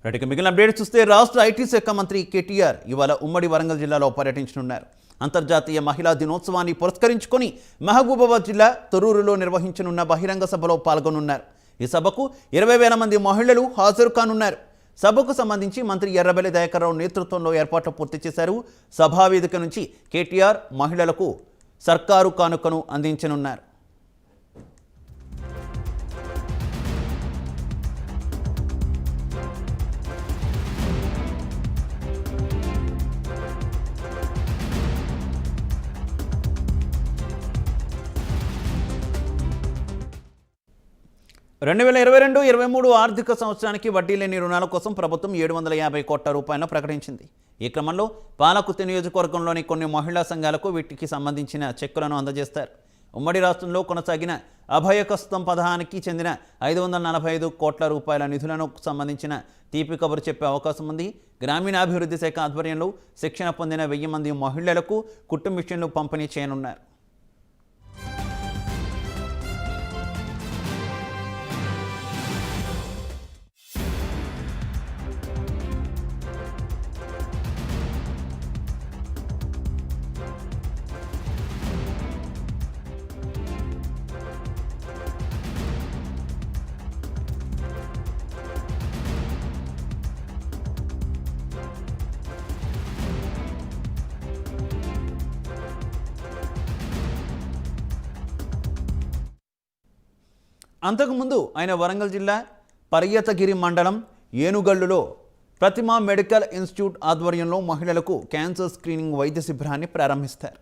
Right మిగిలిన updates చూస్తే రాష్ట్ర ఐటీ శాఖ మంత్రి కేటీఆర్ ఇవాళ ఉమ్మడి వరంగల్ జిల్లాలో పర్యటించనున్నారు. అంతర్జాతీయ మహిళా దినోత్సవాన్ని పురస్కరించుకొని మహబూబాబాద్ జిల్లా తొర్రూరులో నిర్వహించనున్న బహిరంగ సభలో పాల్గొనున్నారు. ఈ సభకు 20,000 మంది మహిళలు హాజరు కానున్నారు. సభకు సంబంధించి మంత్రి ఎర్రబెల్లి దయాకర్ రావు నేతృత్వంలో ఏర్పాట్లు పూర్తి చేశారు. సభా వేదిక నుంచి కేటీఆర్ మహిళలకు సర్కారు కానుకను అందించనున్నారు. రెండు 2022-23 ఆర్థిక సంవత్సరానికి వడ్డీ లేని రుణాల కోసం ప్రభుత్వం 750 కోట్ల రూపాయలను ప్రకటించింది. ఈ క్రమంలో పాలకుర్తి నియోజకవర్గంలోని కొన్ని మహిళా సంఘాలకు వీటికి సంబంధించిన చెక్కులను అందజేస్తారు. ఉమ్మడి రాష్ట్రంలో కొనసాగిన అభయహస్తం పథకానికి చెందిన 545 కోట్ల రూపాయల నిధులను సంబంధించిన తీపి కబురు చెప్పే అవకాశం ఉంది. గ్రామీణాభివృద్ధి శాఖ ఆధ్వర్యంలో శిక్షణ పొందిన 1000 మంది మహిళలకు కుట్టు మిషన్లు పంపిణీ చేయనున్నారు. అంతకుముందు ఆయన వరంగల్ జిల్లా పర్యతగిరి మండలం ఏనుగల్లులో ప్రతిమా మెడికల్ ఇన్స్టిట్యూట్ ఆధ్వర్యంలో మహిళలకు క్యాన్సర్ స్క్రీనింగ్ వైద్య శిబిరాన్ని ప్రారంభిస్తారు.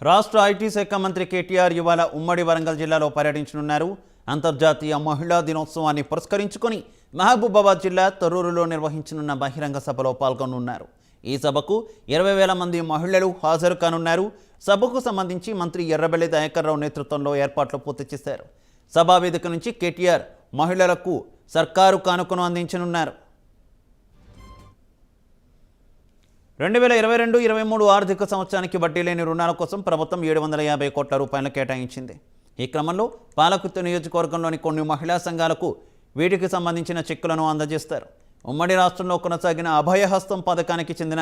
రాష్ట్ర ఐటీ శాఖ మంత్రి కేటీఆర్ ఇవాళ ఉమ్మడి వరంగల్ జిల్లాలో పర్యటించనున్నారు. అంతర్జాతీయ మహిళా దినోత్సవాన్ని పురస్కరించుకొని మహబూబాబాద్ జిల్లా తొర్రూరులో నిర్వహించనున్న బహిరంగ సభలో పాల్గొనున్నారు. ఈ సభకు 20,000 మంది మహిళలు హాజరు కానున్నారు. సభకు సంబంధించి మంత్రి ఎర్రబెల్లి దయాకర్ రావు నేతృత్వంలో ఏర్పాట్లు పూర్తి చేశారు. సభా వేదిక నుంచి కేటీఆర్ మహిళలకు సర్కారు కానుకను అందించనున్నారు. 2022-23 ఆర్థిక సంవత్సరానికి వడ్డీ లేని రుణాల కోసం ప్రభుత్వం 750 కోట్ల రూపాయలను కేటాయించింది. ఈ క్రమంలో పాలకుర్తి నియోజకవర్గంలోని కొన్ని మహిళా సంఘాలకు వీటికి సంబంధించిన చెక్కులను అందజేస్తారు. ఉమ్మడి రాష్ట్రంలో కొనసాగిన అభయహస్తం పథకానికి చెందిన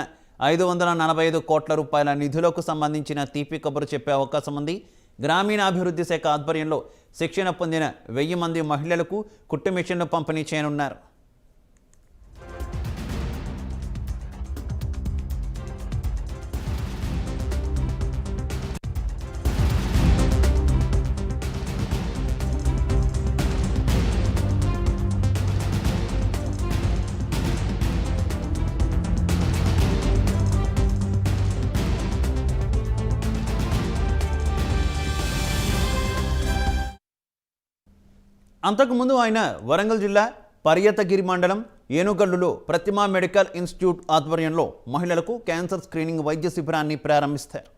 545 కోట్ల రూపాయల నిధులకు సంబంధించిన తీపి కబురు చెప్పే అవకాశం ఉంది. గ్రామీణాభివృద్ధి శాఖ ఆధ్వర్యంలో శిక్షణ పొందిన 1000 మంది మహిళలకు కుట్టు మిషన్లు పంపిణీ చేయనున్నారు. అంతకుముందు ఆయన వరంగల్ జిల్లా పర్యతగిరి మండలం ఏనుగల్లులో ప్రతిమా మెడికల్ ఇన్స్టిట్యూట్ ఆధ్వర్యంలో మహిళలకు క్యాన్సర్ స్క్రీనింగ్ వైద్య శిబిరాన్ని ప్రారంభిస్తారు.